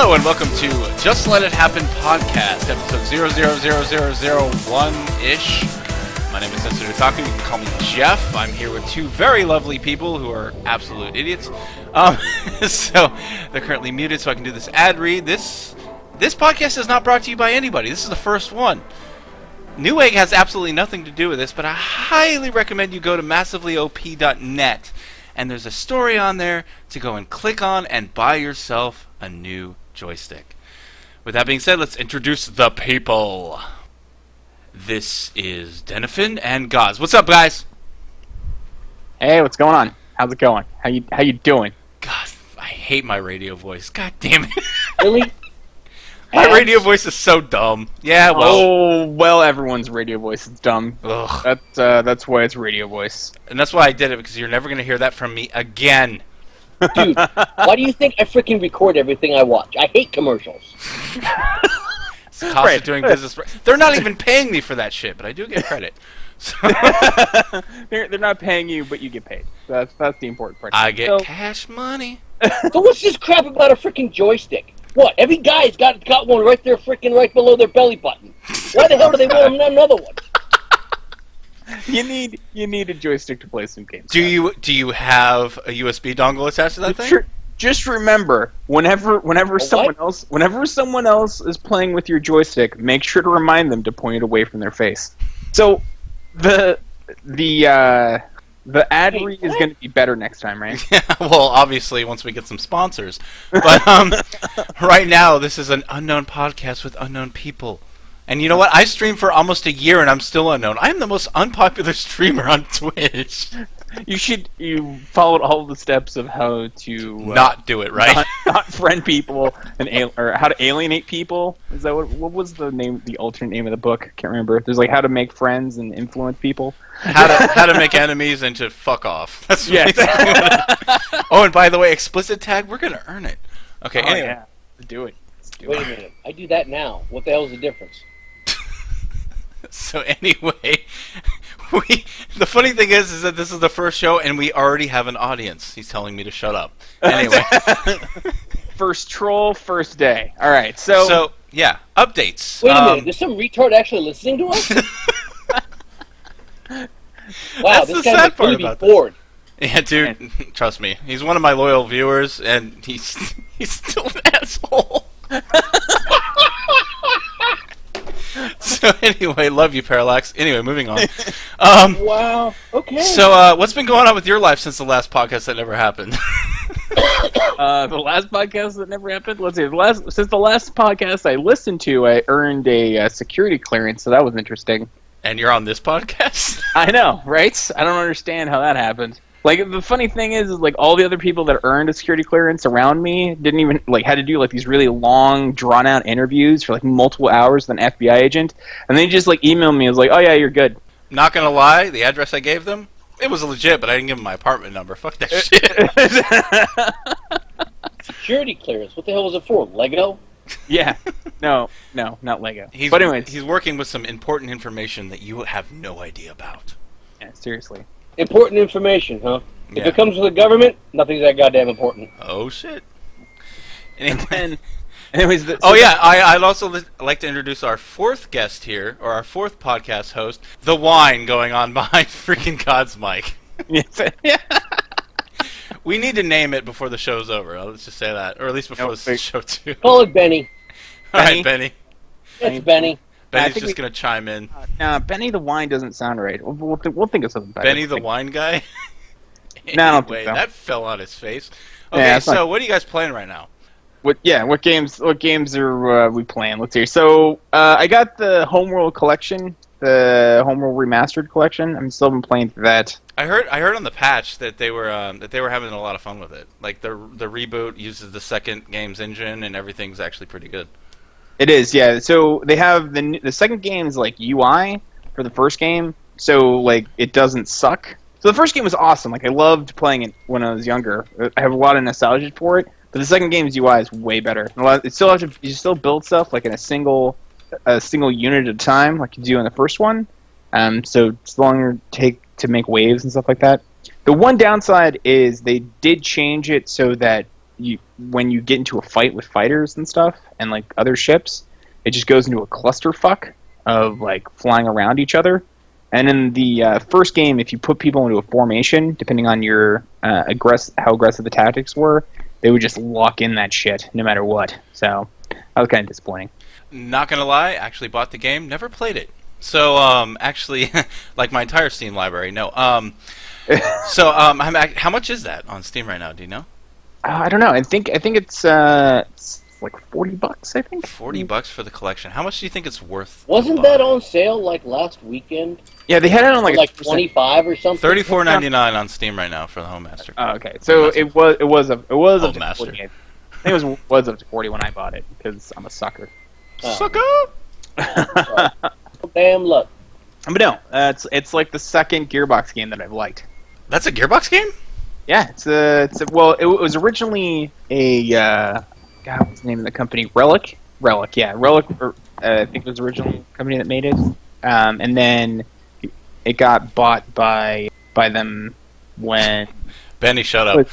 Hello and welcome to Just Let It Happen podcast, episode 000001-ish. My name is CensoredOtaku. You can call me Jeff. I'm here with two very lovely people who are absolute idiots. So they're currently muted, so I can do this ad read. This podcast is not brought to you by anybody. This is the first one. Newegg has absolutely nothing to do with this, but I highly recommend you go to massivelyop.net, and there's a story on there to go and click on and buy yourself a new joystick. With that being said, let's introduce the people. This is Dennafen and Goz. What's up, guys? Hey, what's going on? How's it going? How you doing? God, I hate my radio voice. God damn it. Really? My radio voice is so dumb. Yeah, well. Oh, well, everyone's radio voice is dumb. Ugh. That's why it's radio voice. And that's why I did it, because you're never going to hear that from me again. Dude, why do you think I freaking record everything I watch? I hate commercials. It's the cost of doing business. They're not even paying me for that shit, but I do get credit. So they're not paying you, but you get paid. That's the important part. I get cash money. So what's this crap about a freaking joystick? What? Every guy's got one right there, freaking right below their belly button. Why the hell do they want another one? You need a joystick to play some games. Do you have a USB dongle attached to that thing? Just remember, whenever someone else is playing with your joystick, make sure to remind them to point it away from their face. So the ad read is going to be better next time, right? Yeah, well, obviously, once we get some sponsors. But right now, this is an unknown podcast with unknown people. And you know what? I streamed for almost a year, and I'm still unknown. I am the most unpopular streamer on Twitch. You followed all the steps of how to not do it, right? Not friend people or how to alienate people. Is that what was the name? The alternate name of the book? I can't remember. There's like how to make friends and influence people. How to make enemies and to fuck off. That's yes. Oh, and by the way, explicit tag. We're gonna earn it. Okay. Oh, anyway. yeah. Do it. Wait a minute. I do that now. What the hell is the difference? So anyway, the funny thing is that this is the first show and we already have an audience. He's telling me to shut up. Anyway. First troll, first day. All right, so yeah, updates. Wait a minute. There's some retard actually listening to us? Wow, this guy's going to be bored. Yeah, dude, trust me. He's one of my loyal viewers, and he's still an asshole. So anyway, love you, Parallax. Anyway, moving on. Wow. Okay. So, what's been going on with your life since the last podcast that never happened? The last podcast that never happened. Let's see. Since the last podcast I listened to, I earned a security clearance, so that was interesting. And you're on this podcast? I know, right? I don't understand how that happened. Like, the funny thing is like all the other people that earned a security clearance around me didn't even had to do like these really long, drawn out interviews for like multiple hours with an FBI agent, and they just like emailed me. I was like, oh yeah, you're good. Not gonna lie, the address I gave them, it was legit, but I didn't give them my apartment number. Fuck that shit. Security clearance. What the hell was it for? Lego? Yeah. No, not Lego. But anyways, he's working with some important information that you have no idea about. Yeah, seriously. Important information, huh? Yeah. If it comes from the government, nothing's that goddamn important. Oh shit. Anyways, I'd also like to introduce our fourth guest here, or our fourth podcast host, the wine going on behind freaking God's mic. Yeah. We need to name it before the show's over. Let's just say that, or at least before the show too. Call it Benny. All right, Benny. It's Benny. Benny's just gonna chime in. Nah, Benny the Wine doesn't sound right. We'll think of something better. Benny the Wine guy. No, I don't think so. That fell on his face. Okay, Yeah, so what are you guys playing right now? What games are we playing? Let's see. So I got the Homeworld collection, the Homeworld Remastered collection. I'm still been playing through that. I heard on the patch that they were having a lot of fun with it. Like the reboot uses the second game's engine and everything's actually pretty good. It is, yeah. So they have the second game's like UI for the first game, so like it doesn't suck. So the first game was awesome. Like I loved playing it when I was younger. I have a lot of nostalgia for it. But the second game's UI is way better. You still build stuff like in a single unit at a time, like you do in the first one. So it's longer take to make waves and stuff like that. The one downside is they did change it so that when you get into a fight with fighters and stuff and like other ships, it just goes into a clusterfuck of like flying around each other. And in the first game, if you put people into a formation, depending on your how aggressive the tactics were, they would just lock in that shit no matter what. So that was kind of disappointing. Not gonna lie, actually bought the game, never played it. So actually, like my entire Steam library, no. So how much is that on Steam right now? Do you know? I don't know. I think it's like $40. I think $40 for the collection. How much do you think it's worth? Wasn't that on sale like last weekend? Yeah, they had it on like 25 or something. $34.99 on Steam right now for the Homemaster. Oh, okay. So it was up to Homemaster. 40. I think it was up to 40 when I bought it because I'm a sucker. Sucker. Damn luck. But no, it's like the second Gearbox game that I've liked. That's a Gearbox game? Yeah, it was originally a God, what's the name of the company? Relic, yeah, Relic. I think it was the original company that made it, and then it got bought by them when Benny, shut up.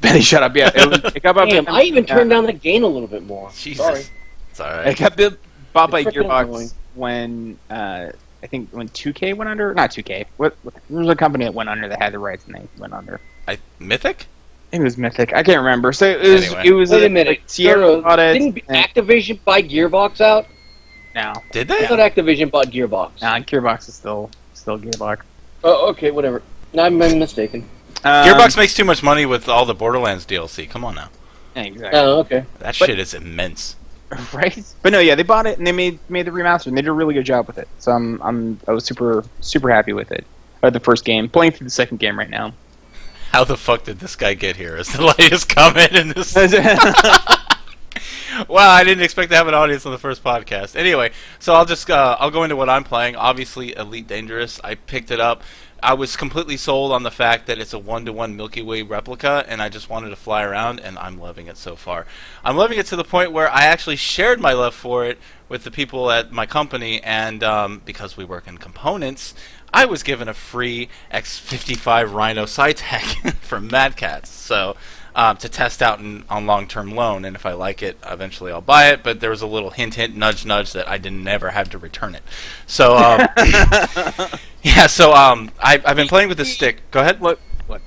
Benny, shut up. Yeah, it got bought. Damn, I even turned down the gain a little bit more. Jesus. Sorry. It's all right. It got bought by It's freaking Gearbox annoying. when I think when 2K went under. Not 2K. What? There was a company that went under that had the rights, and they went under. Mythic? I think it was Mythic. I can't remember. So it was Wait a minute. like Sierra bought it. Didn't Activision buy Gearbox out? No. Did I they? thought Activision bought Gearbox. Nah, Gearbox is still Gearbox. Oh, okay, whatever. I'm mistaken. Gearbox makes too much money with all the Borderlands DLC. Come on now. Yeah, exactly. Oh, okay. That shit is immense. Right? But no, yeah, they bought it and they made the remaster and they did a really good job with it. So I was super happy with it. The first game, playing through the second game right now. How the fuck did this guy get here? Is the latest comment in this? Wow, I didn't expect to have an audience on the first podcast. Anyway, so I'll go into what I'm playing. Obviously, Elite Dangerous. I picked it up. I was completely sold on the fact that it's a 1-to-1 Milky Way replica, and I just wanted to fly around, and I'm loving it so far. I'm loving it to the point where I actually shared my love for it with the people at my company, and because we work in components, I was given a free X-55 Rhino Cytec from Mad Catz, so to test out on long-term loan, and if I like it, eventually I'll buy it. But there was a little hint, nudge, that I didn't never have to return it. So yeah, so I've been playing with this stick. Go ahead. Look,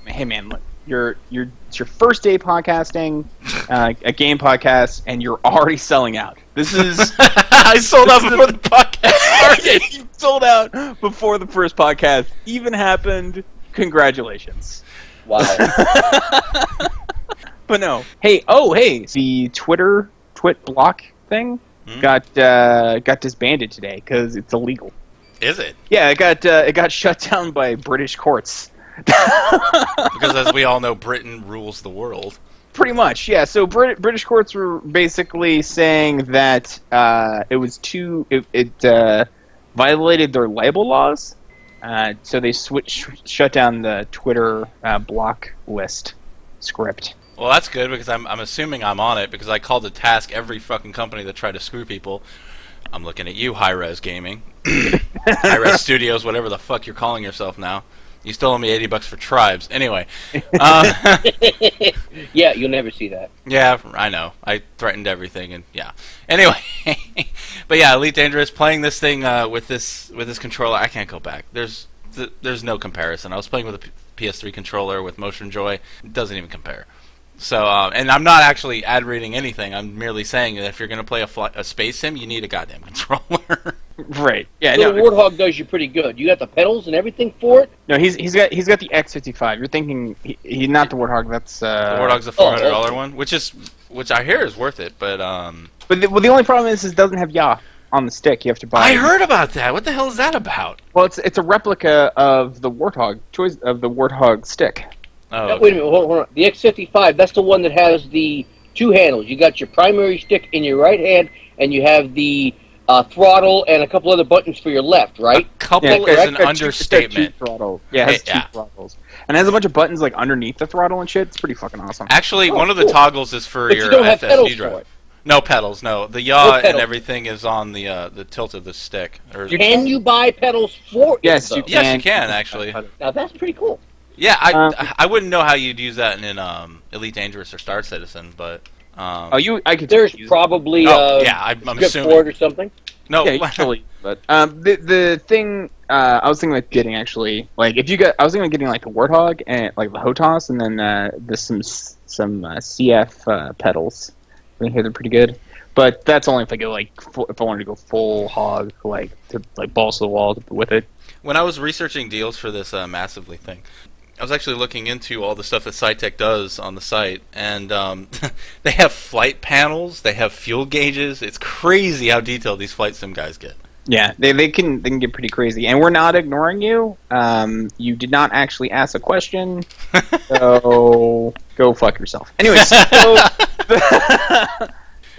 hey man, look. It's your first day podcasting, a game podcast, and you're already selling out. This is I sold out before the podcast started. You sold out before the first podcast even happened. Congratulations. Wow. But no. Hey, the Twit block thing got disbanded today because it's illegal. Is it? Yeah, it got shut down by British courts. Because as we all know, Britain rules the world. Pretty much, yeah. So British courts were basically saying that it violated their libel laws. So they shut down the Twitter block list script. Well, that's good because I'm assuming I'm on it because I called to task every fucking company that tried to screw people. I'm looking at you, Hi-Res Gaming, Hi-Res Studios, whatever the fuck you're calling yourself now. You still owe me $80 for Tribes. Anyway. Yeah, you'll never see that. Yeah, I know. I threatened everything, and yeah. Anyway, but yeah, Elite Dangerous. Playing this thing with this controller, I can't go back. There's no comparison. I was playing with a PS3 controller with Motion Joy. It doesn't even compare. So, and I'm not actually ad reading anything. I'm merely saying that if you're going to play a space sim, you need a goddamn controller. Right. Yeah. So No. the Warthog does you pretty good. You got the pedals and everything for it. No. He's got the X-55. You're thinking he's not the Warthog. That's The Warthog's a $400 one, which I hear is worth it. But the only problem is it doesn't have Yah on the stick. You have to buy. I heard about that. What the hell is that about? Well, it's a replica of the Warthog stick. Oh, Now, okay. wait a minute, hold on. The X-55, that's the one that has the two handles. You got your primary stick in your right hand, and you have the throttle and a couple other buttons for your left, right? A couple Yeah, is an it's got understatement. two throttles. Yeah, it has two throttles. And it has a bunch of buttons like underneath the throttle and shit. It's pretty fucking awesome. Actually, one of the cool. toggles is for But you your don't have pedals FSD for drive. it. No pedals, no. The yaw and pedals. everything is on the tilt of the stick. Can you buy pedals for it? Yes, though? you can. Yes, you can actually. Now that's pretty cool. Yeah, I wouldn't know how you'd use that in Elite Dangerous or Star Citizen, but I could. There's probably I'm script assuming board or something. no. Yeah, usually. But the thing I was thinking about getting actually, like I was thinking about getting like the Warthog and like the HOTAS, and then some CF pedals. I think they're pretty good. But that's only if I go if I wanted to go full hog, like to like balls to the wall with it. When I was researching deals for this Massively thing, I was actually looking into all the stuff that SciTech does on the site, and they have flight panels, they have fuel gauges. It's crazy how detailed these flight sim guys get. Yeah, they can get pretty crazy, and we're not ignoring you. You did not actually ask a question, so go fuck yourself. Anyways,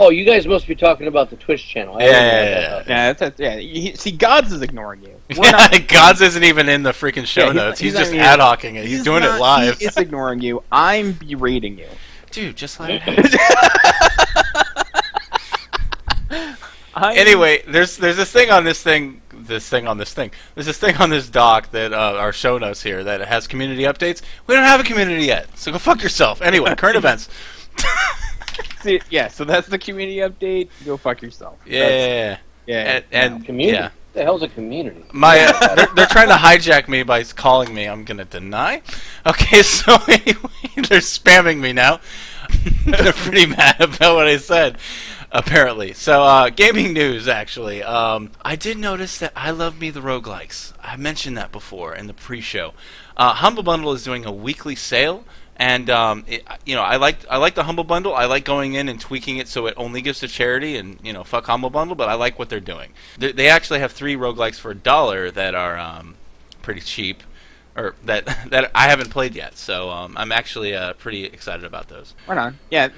Oh, you guys must be talking about the Twitch channel. Yeah. See, Gods is ignoring you. Gods isn't even in the freaking show notes. He's just ad-hocking it. He's doing it live. He is ignoring you. I'm berating you. Dude, just like Anyway, there's this thing on this thing. There's this thing on this doc that our show notes here that has community updates. We don't have a community yet, so go fuck yourself. Anyway, current events. Yeah, so that's the community update. Go fuck yourself. Yeah. And community. Yeah. What the hell's a community? They're trying to hijack me by calling me. I'm gonna deny. Okay, so anyway, they're spamming me now. They're pretty mad about what I said, apparently. So gaming news, actually. I did notice that I Love Me the Roguelikes. I mentioned that before in the pre-show. Humble Bundle is doing a weekly sale. And I like the Humble Bundle. I like going in and tweaking it so it only gives to charity, and fuck Humble Bundle. But I like what they're doing. They actually have 3 roguelikes for $1 that are pretty cheap, or that I haven't played yet. So I'm actually pretty excited about those. Right on. Yeah.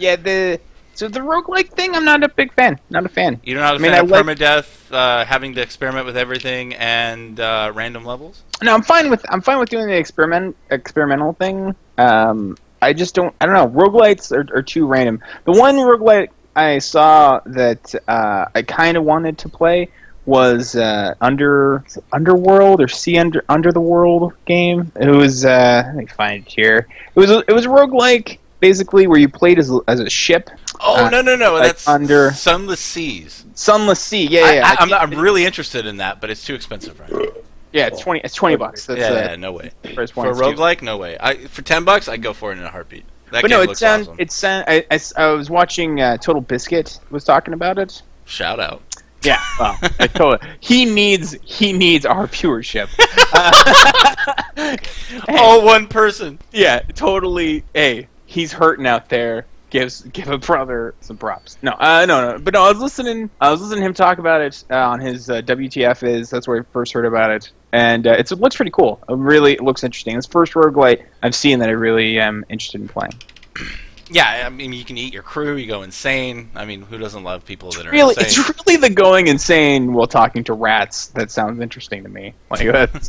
So the roguelike thing, I'm not a big fan. Not a fan. You're not a fan of permadeath, having to experiment with everything, and random levels? No, I'm fine with doing the experimental thing. I just don't. I don't know. Roguelites are too random. The one roguelite I saw that I kind of wanted to play was Underworld or Sea Under the World game. It was let me find it here. It was a roguelike basically where you played as a ship. Oh no! Like That's under Sunless Seas. Sunless Sea. Yeah. I'm really interested in that, but it's too expensive right now. Yeah, it's $20. That's no way. For a roguelike, no way. For $10, I'd go for it in a heartbeat. That game looks awesome. I was watching Total Biscuit was talking about it. Shout out. Yeah, well, he needs our viewership. All one person. Yeah, totally. Hey, he's hurting out there. Give a brother some props. No. But no, I was listening to him talk about it on his WTF is. That's where I first heard about it, and it looks pretty cool. It looks interesting. It's the first roguelite I've seen that I really am interested in playing. Yeah, I mean, you can eat your crew. You go insane. I mean, who doesn't love people that are insane? It's really the going insane while talking to rats that sounds interesting to me. Like that's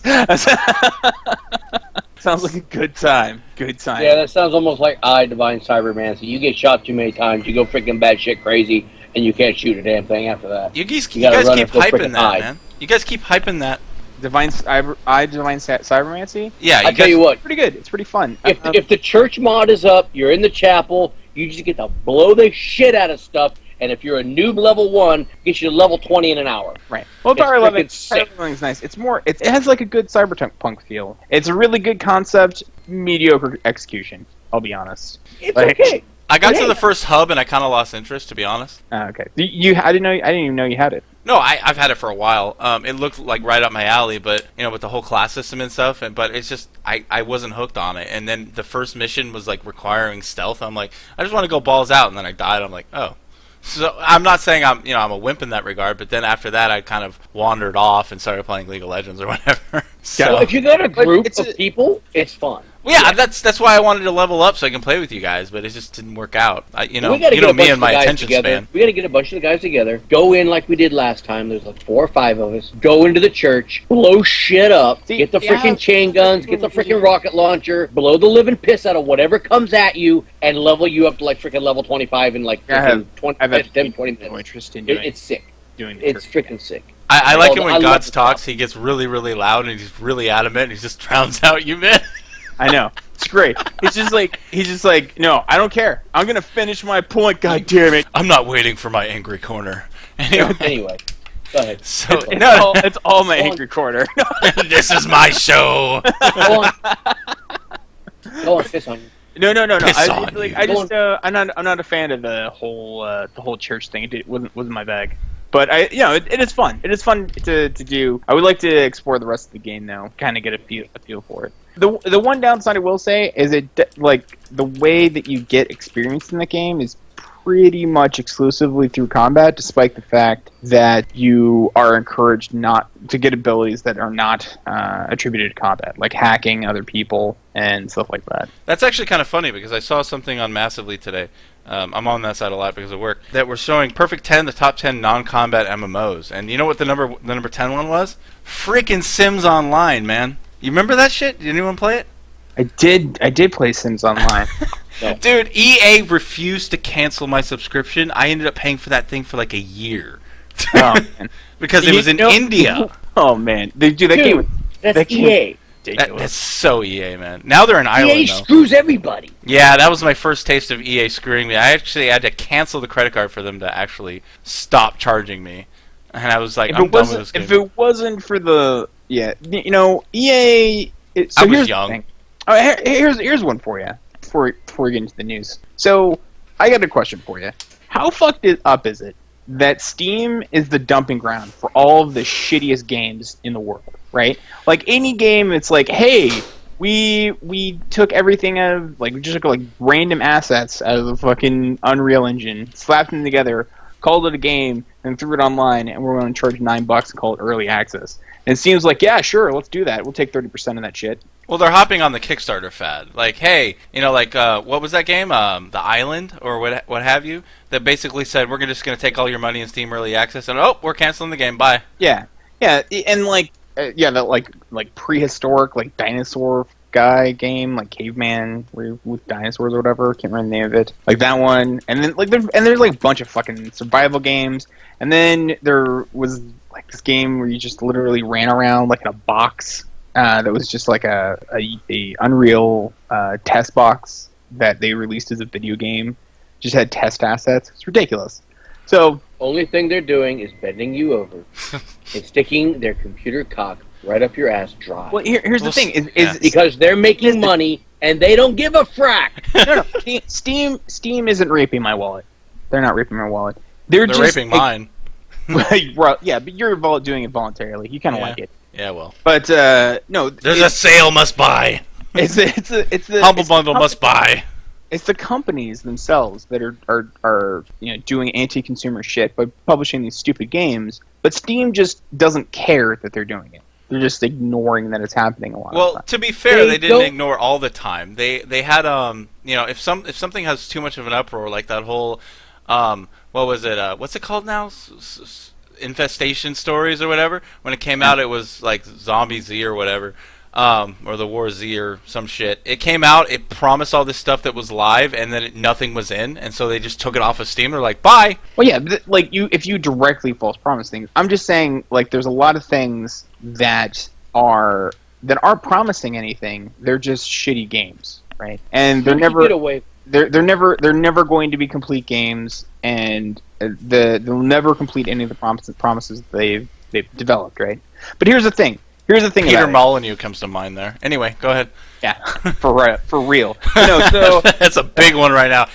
sounds like a good time. Good time. Yeah, that sounds almost like Divine Cybermancy. You get shot too many times, you go freaking batshit crazy, and you can't shoot a damn thing after that. You guys keep hyping that, man. You guys keep hyping that. Divine Cybermancy? Yeah, I tell you what, pretty good. It's pretty fun. If the church mod is up, you're in the chapel, you just get to blow the shit out of stuff, and if you're a noob level 1, get you to level 20 in an hour. Right. Well, Power 11 is nice. It's more. It has like a good cyberpunk feel. It's a really good concept, mediocre execution. I'll be honest. It's okay. I got to the first hub and I kind of lost interest, to be honest. Okay. I didn't even know you had it. No, I've had it for a while. It looked like right up my alley, but with the whole class system and stuff. But it's just I wasn't hooked on it. And then the first mission was like requiring stealth. I'm like, I just want to go balls out. And then I died. I'm like, oh. So I'm not saying I'm a wimp in that regard. But then after that, I kind of wandered off and started playing League of Legends or whatever. So if you got a group of people, it's fun. Well, yeah, that's why I wanted to level up so I can play with you guys, but it just didn't work out. Me and my attention span. We got to get a bunch of the guys together, go in like we did last time. There's like 4 or 5 of us. Go into the church, blow shit up, get the freaking chain guns, get the freaking rocket launcher, blow the living piss out of whatever comes at you, and level you up to like freaking level 25 in like 20 minutes. Interest in doing it's sick. It's freaking sick. I like it when Gods talks. He gets really, really loud and he's really adamant. And he just drowns out you, man. I know. It's great. He's just like, no, I don't care. I'm gonna finish my point. God damn it! I'm not waiting for my angry corner. Anyway, go ahead. So It's all my angry corner. This is my show. Go on, piss on you. No. Piss on you. I'm not a fan of the whole church thing. It wasn't my bag. But it is fun. It is fun to do. I would like to explore the rest of the game now, kind of get a feel for it. The one downside I will say is the way that you get experience in the game is pretty much exclusively through combat, despite the fact that you are encouraged not to get abilities that are not attributed to combat, like hacking other people and stuff like that. That's actually kind of funny because I saw something on Massively today. I'm on that side a lot because of work. That we're showing Perfect 10, the top 10 non-combat MMOs, and you know what the number 10 one was? Freaking Sims Online, man. You remember that shit? Did anyone play it? I did play Sims Online. No. Dude, EA refused to cancel my subscription. I ended up paying for that thing for like a year. Oh, man. Because it was in India. Oh man, that game. That's EA. That's so EA, man. Now they're in Ireland, EA though. screws everybody. Yeah, that was my first taste of EA screwing me. I actually had to cancel the credit card for them to actually stop charging me. And I was like, I'm done with this game. If it wasn't for the EA. I was young. Oh, here's one for you before we get into the news. So I got a question for you. How fucked up is it that Steam is the dumping ground for all of the shittiest games in the world, right? Like any game, it's like, hey, we took everything out of, like, we just took like random assets out of the fucking Unreal Engine, slapped them together, called it a game, and threw it online, and we're going to charge $9 and call it early access. And it seems like, yeah, sure, let's do that. We'll take 30% of that shit. Well, they're hopping on the Kickstarter fad. Like, hey, what was that game? The Island or what have you? That basically said we're just going to take all your money in Steam Early Access, and we're canceling the game. Bye. Yeah, and that like prehistoric like dinosaur guy game, like caveman with dinosaurs or whatever. Can't remember the name of it. Like that one, and then there's like a bunch of fucking survival games, and then there was like this game where you just literally ran around like in a box. That was just like a Unreal test box that they released as a video game. Just had test assets. It's ridiculous. So only thing they're doing is bending you over and sticking their computer cock right up your ass dry. Well, here's the thing: is because they're making money and they don't give a frack. No. Steam isn't raping my wallet. They're not raping my wallet. They're just raping mine. Yeah, but you're doing it voluntarily. You kind of like it. Yeah, well. But no, there's a sale must buy. It's the Humble Bundle must buy. It's the companies themselves that are doing anti-consumer shit by publishing these stupid games. But Steam just doesn't care that they're doing it. They're just ignoring that it's happening a lot. Well, to be fair, they didn't ignore all the time. They had if something has too much of an uproar, like that whole what was it? What's it called now? Infestation Stories or whatever. When it came out, it was like Zombie Z or whatever, or the War Z or some shit. It came out, it promised all this stuff that was live, and then nothing was in, and so they just took it off of Steam. They're like, bye. Well, yeah, if you directly false promise things, I'm just saying, like, there's a lot of things that aren't promising anything. They're just shitty games, right? And they're never they're never going to be complete games, and they'll never complete any of the promises they've developed, right? But here's the thing. Peter Molyneux comes to mind there. Anyway, go ahead. Yeah, for real. So that's a big one right now.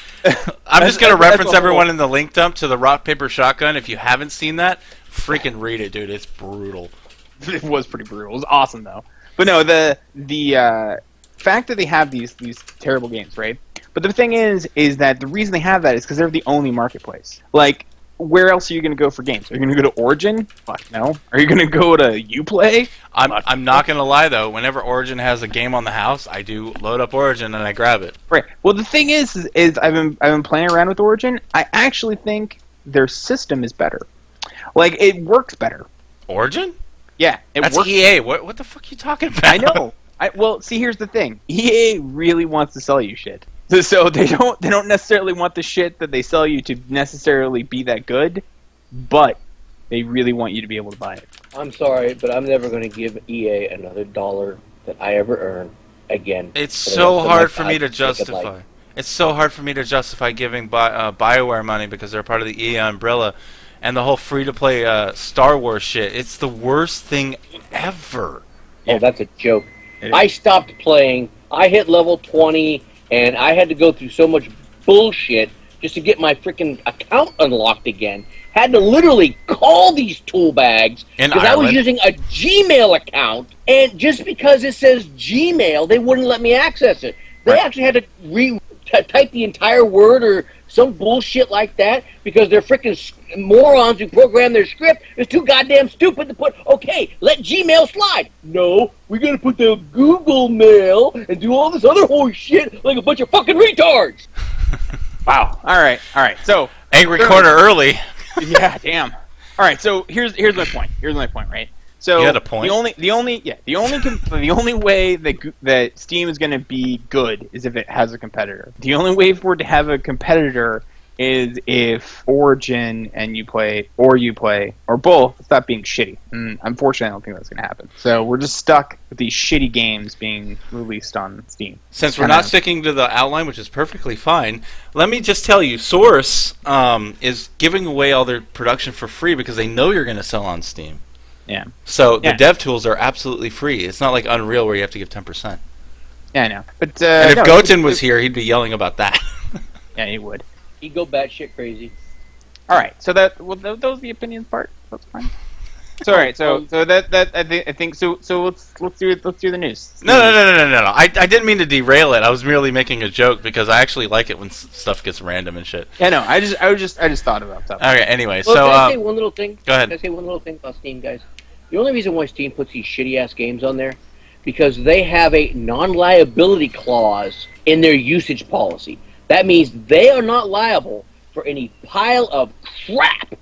I'm just gonna reference everyone in the link dump to the Rock Paper Shotgun. If you haven't seen that, freaking read it, dude. It's brutal. It was pretty brutal. It was awesome though. But no, the fact that they have these terrible games, right? But the thing is that the reason they have that is because they're the only marketplace. Like, where else are you going to go for games? Are you going to go to Origin? Fuck no. Are you going to go to Uplay? I'm not going to lie, though. Whenever Origin has a game on the house, I do load up Origin and I grab it. Right. Well, the thing is I've been playing around with Origin. I actually think their system is better. Like, it works better. Origin? Yeah. That's works. EA. What the fuck are you talking about? I know. Well, see, here's the thing. EA really wants to sell you shit. So they don't necessarily want the shit that they sell you to necessarily be that good, but they really want you to be able to buy it. I'm sorry, but I'm never going to give EA another dollar that I ever earn again. It's for the so rest of hard my for me to godforsaken justify. life. It's so hard for me to justify giving BioWare money because they're part of the EA umbrella, and the whole free-to-play Star Wars shit. It's the worst thing ever. Oh, that's a joke. I stopped playing. I hit level 20, and I had to go through so much bullshit just to get my freaking account unlocked again. Had to literally call these tool bags because I was using a Gmail account, and just because it says Gmail, they wouldn't let me access it. They actually had to type the entire word or some bullshit like that because they're freaking morons who program their script is too goddamn stupid to put, okay, let Gmail slide. No, we gotta put the Google Mail and do all this other horse shit like a bunch of fucking retards. Wow. All right. So Angry corner early. Yeah, damn. All right. So here's my point. Right. So you had a point? the only way that Steam is going to be good is if it has a competitor. The only way for it to have a competitor is if Origin and you play, or both stop being shitty. And unfortunately, I don't think that's going to happen. So we're just stuck with these shitty games being released on Steam. Since we're not sticking to the outline, which is perfectly fine, let me just tell you, Source is giving away all their production for free because they know you're going to sell on Steam. Yeah. So the dev tools are absolutely free. It's not like Unreal where you have to give 10%. Yeah, I know. But and if Goten was here, he'd be yelling about that. Yeah, he would. He'd go batshit crazy. All right. So that was the opinions part. That's fine. So all right. So I think so. So let's do it. Let's do the news. No. I didn't mean to derail it. I was merely making a joke because I actually like it when stuff gets random and shit. Yeah, no. I just thought about that. Okay. Anyway, well, so can I say one little thing? Go ahead. Can I say one little thing about Steam, guys? The only reason why Steam puts these shitty-ass games on there, because they have a non-liability clause in their usage policy. That means they are not liable for any pile of crap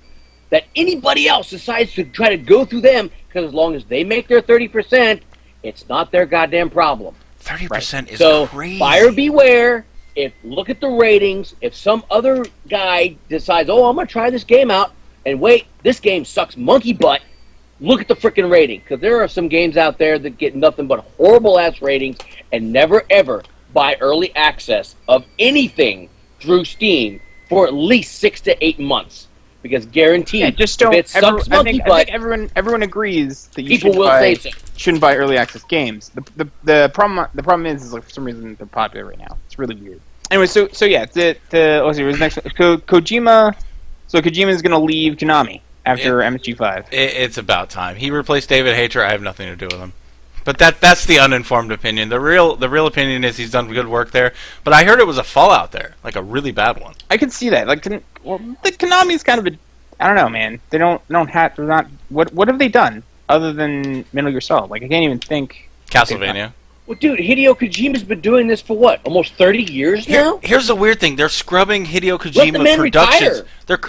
that anybody else decides to try to go through them, because as long as they make their 30%, it's not their goddamn problem. 30% is so, crazy. Buyer beware. Look at the ratings. If some other guy decides, I'm going to try this game out, and wait, this game sucks monkey butt, look at the frickin' rating, because there are some games out there that get nothing but horrible-ass ratings and never, ever buy early access of anything through Steam for at least 6 to 8 months. Because guaranteed, just don't. If it sucks I think everyone agrees that you shouldn't buy early access games. The problem is like, for some reason they're popular right now. It's really weird. Anyway, so yeah, let's see, what's next? Kojima. So Kojima is going to leave Konami after MSG5. It's about time. He replaced David Hayter. I have nothing to do with him. But that's the uninformed opinion. The real opinion is he's done good work there. But I heard it was a fallout there, like a really bad one. I can see that. Like, the Konami's kind of a, I don't know, man. They don't have. They're not. What have they done other than Metal Gear Solid? Like, I can't even think. Castlevania. Well, dude, Hideo Kojima's been doing this for what? Almost 30 years now? Here's the weird thing. They're scrubbing Hideo Kojima Productions.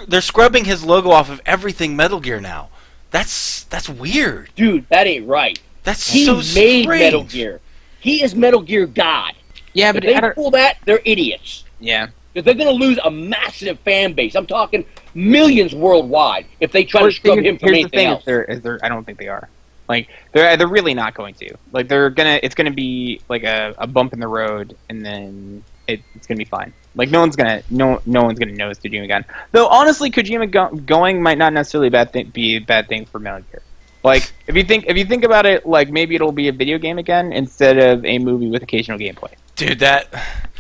They're scrubbing his logo off of everything Metal Gear now. That's weird. Dude, that ain't right. That's so strange. He made Metal Gear. He is Metal Gear God. Yeah, but if they pull that, they're idiots. Yeah. Because they're going to lose a massive fan base. I'm talking millions worldwide if they try to scrub him from anything else. I don't think they are. Like, they're really not going to. Like, it's gonna be like a bump in the road, and then it's gonna be fine. Like, no one's gonna know it's Kojima again. Though honestly, Kojima going might not necessarily be a bad thing for Metal Gear. Like, if you think about it, like, maybe it'll be a video game again instead of a movie with occasional gameplay. Dude,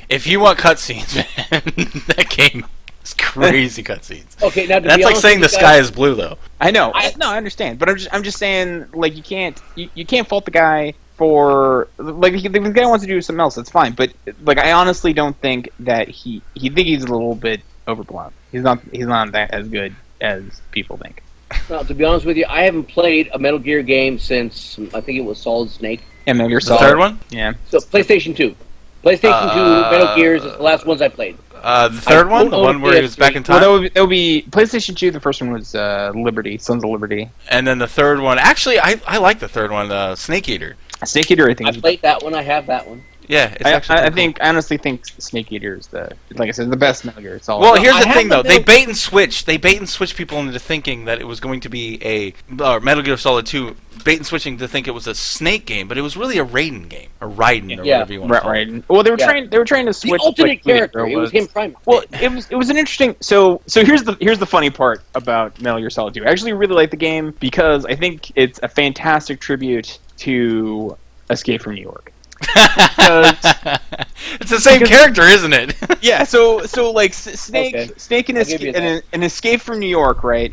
if you want cutscenes, man, that game is crazy cutscenes. Okay, now that's like saying the sky is blue, though. I know. I understand, but I'm just saying, like, you can't fault the guy for, like, if the guy wants to do something else, that's fine. But like, I honestly don't think that he's a little bit overblown. He's not that as good as people think. Well, to be honest with you, I haven't played a Metal Gear game since, I think it was Solid Snake. Yeah, Metal Gear Solid. The third one? Yeah. So, PlayStation 2. PlayStation 2 Metal Gears is the last ones I played. The third one? The one where he was back in time? Well, that would be PlayStation 2, the first one was Liberty, Sons of Liberty. And then the third one, actually, I like the third one, Snake Eater. Snake Eater, I think. I played that one, I have that one. Yeah, it's actually I honestly think Snake Eater is like I said, the best Metal Gear Solid. Well, here's the thing, though. They bait and switch. They bait and switch people into thinking that it was going to be a Metal Gear Solid 2. Bait and switching to think it was a Snake game, but it was really a Raiden game, or Raiden, or whatever you want to call it. Well, they were trying. They were trying to switch. The alternate character. It was him primarily. Well, it was an interesting. So here's the funny part about Metal Gear Solid 2. I actually really like the game because I think it's a fantastic tribute to Escape from New York. It's the same character, isn't it? Yeah, so like Snake and Escape from New York, right?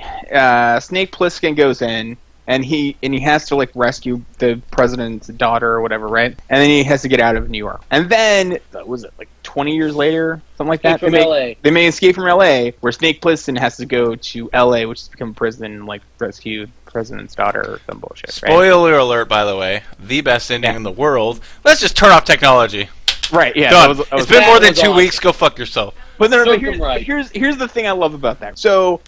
Snake Plissken goes in, and he has to like rescue the president's daughter or whatever, right? And then he has to get out of New York. And then was it like 20 years later, something like that? They may Escape from LA, where Snake Plissken has to go to LA, which has become prison, and like rescue the president's daughter or some bullshit. Spoiler alert, by the way, the best ending in the world. Let's just turn off technology. Right, yeah. Done. It's been more than 2 weeks. Go fuck yourself. But here's the thing I love about that. So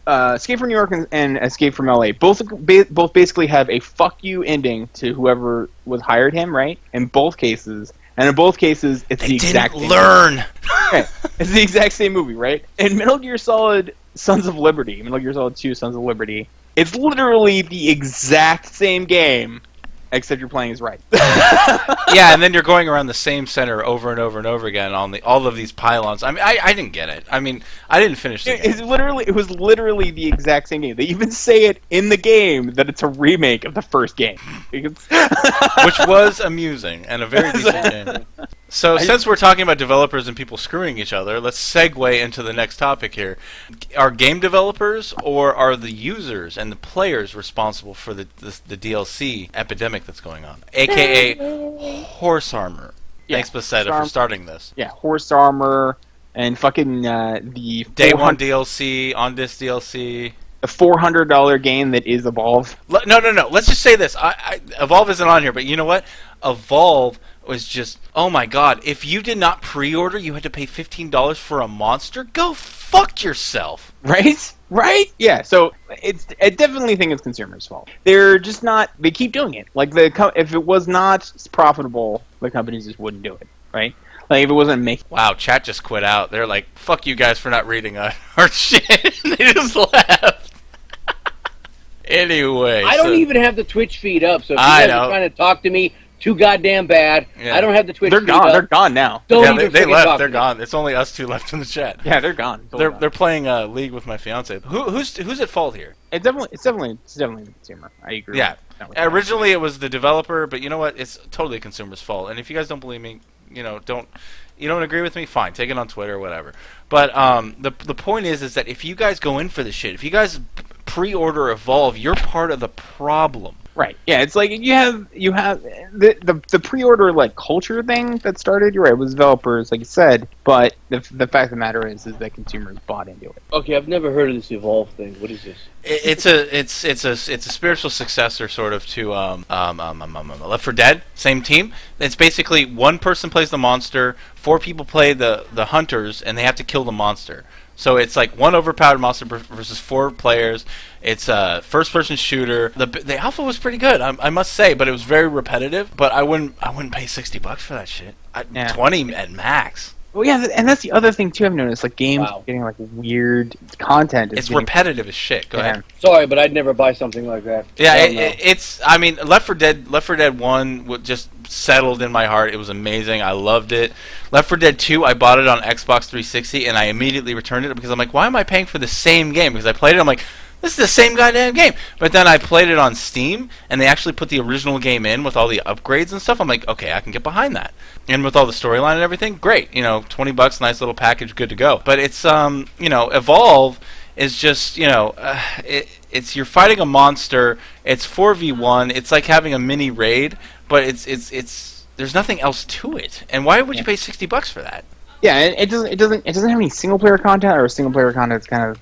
Escape from New York and Escape from LA both basically have a fuck you ending to whoever hired him, right? In both cases. And in both cases, it's the exact same movie. Right. It's the exact same movie, right? In Metal Gear Solid Sons of Liberty, Metal Gear Solid 2 Sons of Liberty, it's literally the exact same game, except you're playing as Raiden. Yeah, and then you're going around the same center over and over and over again on all of these pylons. I mean, I didn't get it. I mean, I didn't finish the game. It was literally the exact same game. They even say it in the game that it's a remake of the first game. Which was amusing and a very decent game. So, since we're talking about developers and people screwing each other, let's segue into the next topic here. Are game developers or are the users and the players responsible for the DLC epidemic that's going on? AKA Horse Armor. Yeah, Thanks, Placetta, for starting this. Yeah, Horse Armor and fucking the Day 1 DLC, on this DLC. The $400 game that is Evolve. No. Let's just say this. Evolve isn't on here, but you know what? Evolve was just, oh my god, if you did not pre-order, you had to pay $15 for a monster? Go fuck yourself. Right? Yeah, so I definitely think it's consumers' fault. They're just not, they keep doing it. Like, if it was not profitable, the companies just wouldn't do it, right? Like, if it wasn't making... Wow, chat just quit out. They're like, fuck you guys for not reading our shit. They just left. Anyway. I don't even have the Twitch feed up, so if you guys are trying to talk to me too goddamn bad, I don't have the Twitch feed up. They're gone now. They left. They're gone. It's only us two left in the chat. Yeah, they're gone. They're playing League with my fiance. Who's at fault here? It's definitely the consumer. I agree. Yeah. Originally it was the developer, but you know what? It's totally a consumer's fault. And if you guys don't believe me, you don't agree with me, fine, take it on Twitter or whatever. But the point is that if you guys go in for this shit, if you guys pre-order Evolve, you're part of the problem. Right. Yeah, it's like you have the pre-order like culture thing that started. You're right, it was developers, like you said, but the fact of the matter is that consumers bought into it. Okay, I've never heard of this Evolve thing. What is this? It's a spiritual successor sort of to Left 4 Dead, same team. It's basically one person plays the monster, 4 people play the hunters, and they have to kill the monster. So it's like one overpowered monster versus 4 players. It's a first-person shooter. The alpha was pretty good, I must say, but it was very repetitive. But I wouldn't pay $60 for that shit. 20 at max. Well, yeah, and that's the other thing too. I've noticed, like games getting like weird content. It's repetitive as shit. Go ahead. Sorry, but I'd never buy something like that. Yeah, it's. I mean, Left 4 Dead 1 just settled in my heart. It was amazing. I loved it. Left 4 Dead 2, I bought it on Xbox 360, and I immediately returned it because I'm like, why am I paying for the same game? Because I played it, I'm like, this is the same goddamn game. But then I played it on Steam, and they actually put the original game in with all the upgrades and stuff. I'm like, okay, I can get behind that. And with all the storyline and everything, great. $20, nice little package, good to go. But it's, Evolve is just, it's you're fighting a monster. It's 4v1. It's like having a mini raid, but it's there's nothing else to it. And why would you pay $60 for that? Yeah, it doesn't have any single player content, or single player content is kind of,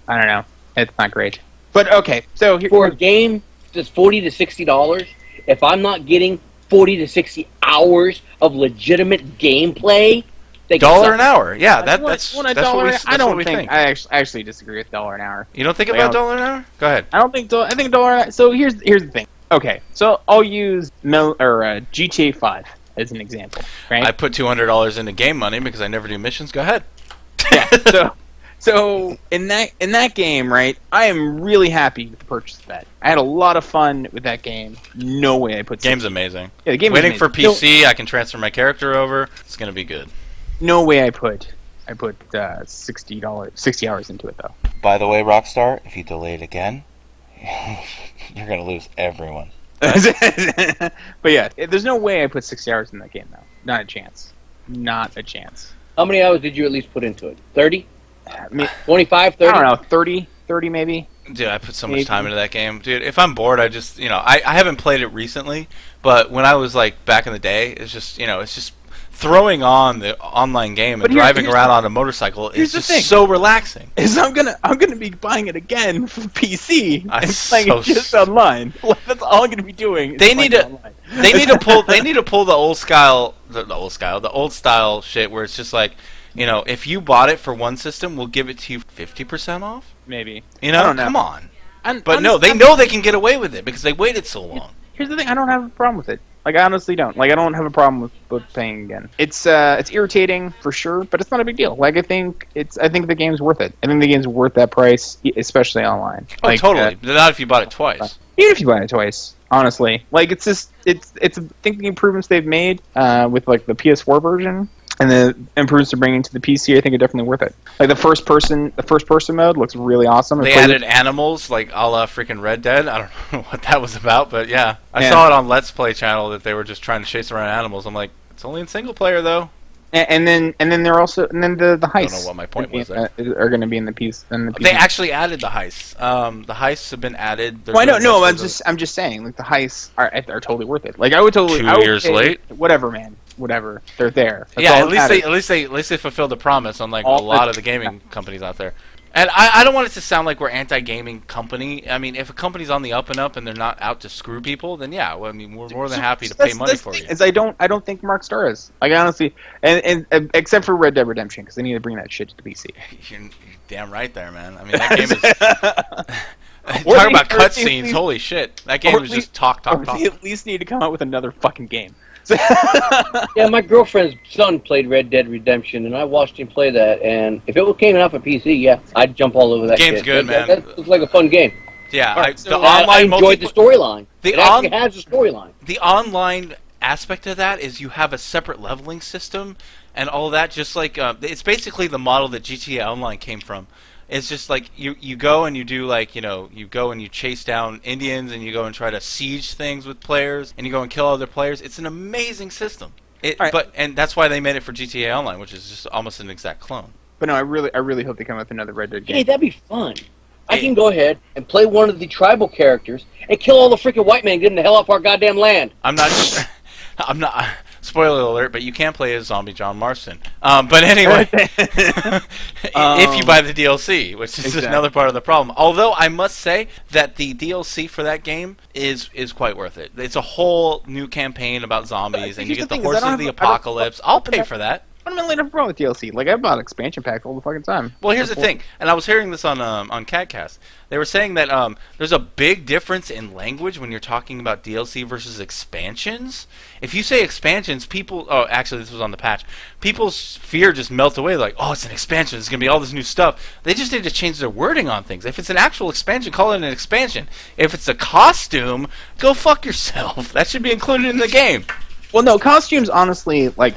I don't know. It's not great. But okay, so for a game that's $40 to $60, if I'm not getting 40 to 60 hours of legitimate gameplay, $1 an hour. Yeah, that's what we think. I actually disagree with $1 an hour. You don't think about $1 an hour? Go ahead. I think $1 an hour. So here's the thing. Okay, so I'll use GTA 5. as an example, right? I put $200 into game money because I never do missions. Go ahead. Yeah. So in that game, right? I am really happy with the purchase of that. I had a lot of fun with that game. No way I put. Game's amazing. Yeah, the game. Waiting for PC, I can transfer my character over. It's gonna be good. No way I put $60 hours into it though. By the way, Rockstar, if you delay it again, you're gonna lose everyone. But yeah, there's no way I put 60 hours in that game though. Not a chance. Not a chance. How many hours did you at least put into it? 30? I mean, 25, 30? I don't know, 30 maybe. Dude, I put so much time into that game. Dude, if I'm bored, I just, I haven't played it recently, but when I was, like, back in the day, it's just, it's just throwing on the online game and driving around on a motorcycle is just so relaxing. Is I'm gonna be buying it again for PC and playing so it just online. That's all I'm gonna be doing. They need to pull the old style shit where it's just like, if you bought it for one system, we'll give it to you 50% off. Maybe. I don't know. Come on. But no, they know they can get away with it because they waited so long. Here's the thing: I don't have a problem with it. Like, I honestly don't. Like, I don't have a problem with paying again. It's irritating for sure, but it's not a big deal. Like, I think the game's worth it. I think the game's worth that price, especially online. Oh, like, totally. Not if you bought it twice. Even if you buy it twice, honestly. Like, it's I think the improvements they've made with like the PS4 version and the improvements they're bringing to the PC, I think are definitely worth it. Like the first person mode looks really awesome. They added animals like a la freaking Red Dead. I don't know what that was about, but yeah. I saw it on Let's Play channel that they were just trying to chase around animals. I'm like, it's only in single player though. And then they're also the heists. I don't know what my point was there. Are going to be in the piece. They actually added the heists. The heists have been added. Well, I don't know. I'm just saying, like the heists are totally worth it. Like I would totally. 2 years late. Whatever, man. Whatever. They're there. That's yeah, at least they fulfilled the promise, unlike a lot of the gaming companies out there. And I don't want it to sound like we're anti-gaming company. I mean, if a company's on the up and up and they're not out to screw people, then yeah, well, I mean, we're more than happy to pay money for you. I don't think Rockstar is. Like honestly, and except for Red Dead Redemption, because they need to bring that shit to the PC. You're damn right there, man. I mean, that game is. Talk about cutscenes, holy shit! That game is just talk. They at least need to come out with another fucking game. Yeah, my girlfriend's son played Red Dead Redemption, and I watched him play that. And if it came out for PC, yeah, I'd jump all over that. Game's good, man. That looks like a fun game. Yeah, I enjoyed the storyline. It actually has a storyline. The online aspect of that is you have a separate leveling system and all that. Just like it's basically the model that GTA Online came from. It's just like you go and you do like you go and you chase down Indians and you go and try to siege things with players and you go and kill other players. It's an amazing system. And that's why they made it for GTA Online, which is just almost an exact clone. But no, I really hope they come up with another Red Dead game. Hey, that'd be fun. I can go ahead and play one of the tribal characters and kill all the freaking white men getting the hell off our goddamn land. I'm not. Spoiler alert, but you can play as Zombie John Marston. But anyway, if you buy the DLC, which is another part of the problem. Although I must say that the DLC for that game is quite worth it. It's a whole new campaign about zombies, and you get the Horse of the Apocalypse. I'll pay for that. Fundamentally never brought with DLC. Like I bought expansion packs all the fucking time. Well, here's the thing, and I was hearing this on Catcast. They were saying that there's a big difference in language when you're talking about DLC versus expansions. If you say expansions, actually this was on the patch. People's fear just melts away. Like, oh, it's an expansion. It's gonna be all this new stuff. They just need to change their wording on things. If it's an actual expansion, call it an expansion. If it's a costume, go fuck yourself. That should be included in the game. Well, no, costumes, honestly, like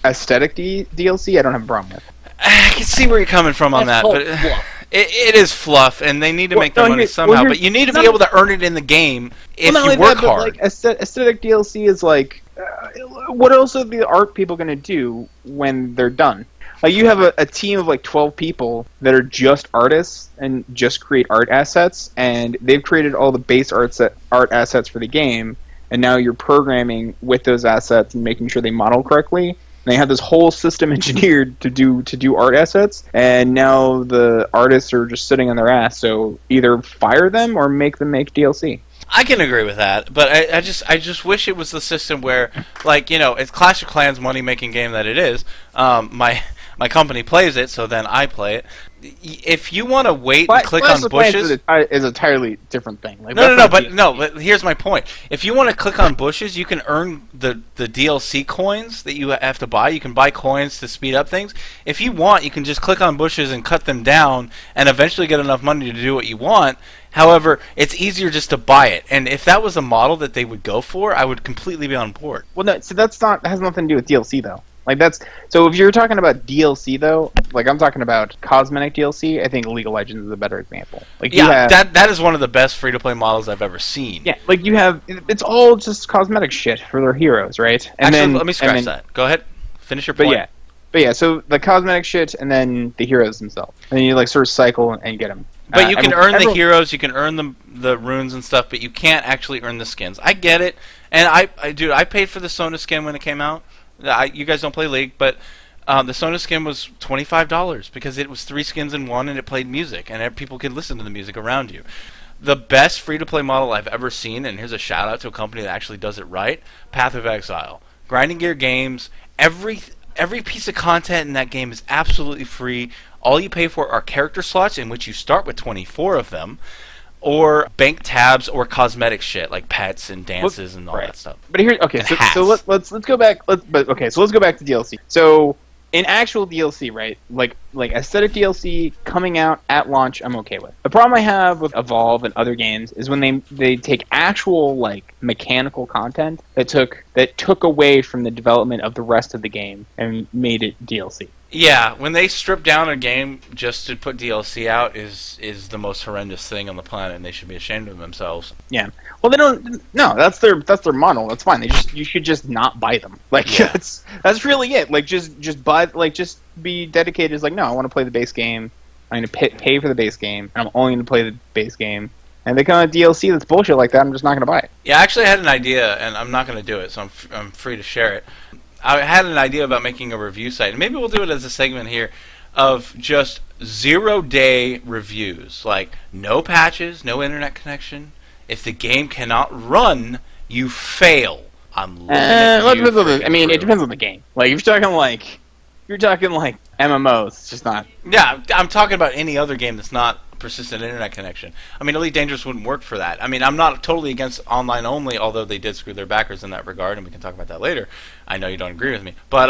aesthetic DLC, I don't have a problem with. I can see where you're coming from on that, but it is fluff, and they need to make their money somehow. But you need to be able to earn it in the game if you work hard. Like, aesthetic DLC is like, what else are the art people going to do when they're done? Like, you have a team of like 12 people that are just artists and just create art assets, and they've created all the base art assets for the game. And now you're programming with those assets and making sure they model correctly. And they have this whole system engineered to do art assets, and now the artists are just sitting on their ass. So either fire them or make them make DLC. I can agree with that, but I just wish it was the system where, like, it's Clash of Clans money making game that it is. My company plays it, so then I play it. if you want to wait and click on bushes, is an entirely different thing. Like, but here's my point. If you want to click on bushes, you can earn the DLC coins that you have to buy. You can buy coins to speed up things. If you want, you can just click on bushes and cut them down, and eventually get enough money to do what you want. However, it's easier just to buy it. And if that was a model that they would go for, I would completely be on board. Well, no, so that has nothing to do with DLC though. Like so if you're talking about DLC though, like I'm talking about cosmetic DLC, I think League of Legends is a better example. Like that is one of the best free to play models I've ever seen. Yeah, like it's all just cosmetic shit for their heroes, right? And actually, let me scratch that. Go ahead, finish your point. But yeah, so the cosmetic shit and then the heroes themselves, and you like sort of cycle and get them. But you can earn the heroes, you can earn the runes and stuff, but you can't actually earn the skins. I get it, and I paid for the Sona skin when it came out. You guys don't play League, but the Sona skin was $25 because it was 3 skins in one, and it played music, and people could listen to the music around you. The best free-to-play model I've ever seen, and here's a shout-out to a company that actually does it right, Path of Exile. Grinding Gear Games, every piece of content in that game is absolutely free. All you pay for are character slots, in which you start with 24 of them, or bank tabs or cosmetic shit like pets and dances and all that stuff. But here, okay, so let's go back. So let's go back to DLC. So in actual DLC, right? Like aesthetic DLC coming out at launch, I'm okay with. The problem I have with Evolve and other games is when they take actual like mechanical content that took away from the development of the rest of the game and made it DLC. Yeah, when they strip down a game just to put DLC out is the most horrendous thing on the planet, and they should be ashamed of themselves. Yeah. Well, they don't. No, that's their model. That's fine. You should just not buy them. Like that's really it. Like just buy. Like just be dedicated. It's like, no, I want to play the base game. I'm going to pay for the base game, and I'm only going to play the base game. And they come out with DLC that's bullshit like that, I'm just not going to buy it. Yeah, actually, I had an idea, and I'm not going to do it, so I'm free to share it. I had an idea about making a review site, and maybe we'll do it as a segment here of just 0-day reviews, like no patches, no internet connection. If the game cannot run, you fail. I'm looking at you. I mean, it depends on the game. Like if you're talking like MMOs, it's just not. Yeah, I'm talking about any other game that's not persistent internet connection. I mean, Elite Dangerous wouldn't work for that. I mean, I'm not totally against online only, although they did screw their backers in that regard, and we can talk about that later. I know you don't agree with me, but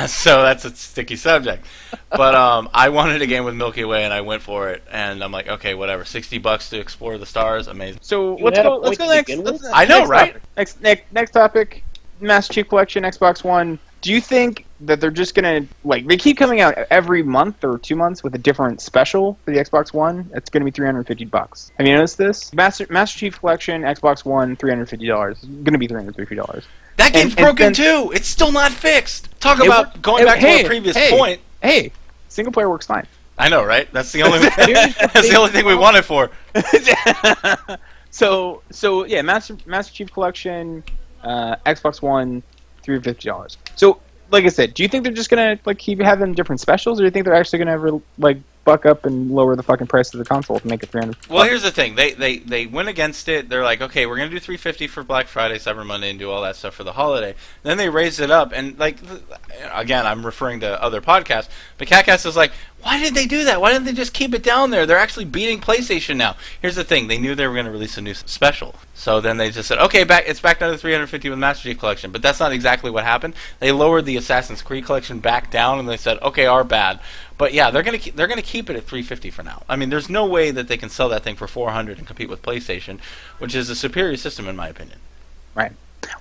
so that's a sticky subject. But I wanted a game with Milky Way, and I went for it, and I'm like, okay, whatever, $60 to explore the stars, amazing. So let's go next. I know, right? Next topic: Master Chief Collection, Xbox One. Do you think that they're just gonna they keep coming out every month or 2 months with a different special for the Xbox One? It's gonna be $350. Have you noticed this? Master Chief Collection, Xbox One, $350. It's gonna be $350. That game's broken too. It's still not fixed. Talk about going back to a previous point. Hey, single player works fine. I know, right? That's the only that's the only thing we want it for. So yeah, Master Chief Collection, Xbox One, $350. So, like I said, do you think they're just gonna keep having different specials, or do you think they're actually gonna buck up and lower the fucking price of the console to make it $300? Well, here's the thing: they went against it. They're like, okay, we're gonna do $350 for Black Friday, Cyber Monday, and do all that stuff for the holiday. Then they raised it up, and again, I'm referring to other podcasts, but Catcast is like, why did they do that? Why didn't they just keep it down there? They're actually beating PlayStation now. Here's the thing: they knew they were going to release a new special, so then they just said, okay, it's back down to $350 with Master Chief Collection. But that's not exactly what happened. They lowered the Assassin's Creed Collection back down, and they said, okay, our bad. But yeah, they're gonna keep it at $350 for now. I mean, there's no way that they can sell that thing for $400 and compete with PlayStation, which is a superior system in my opinion. Right.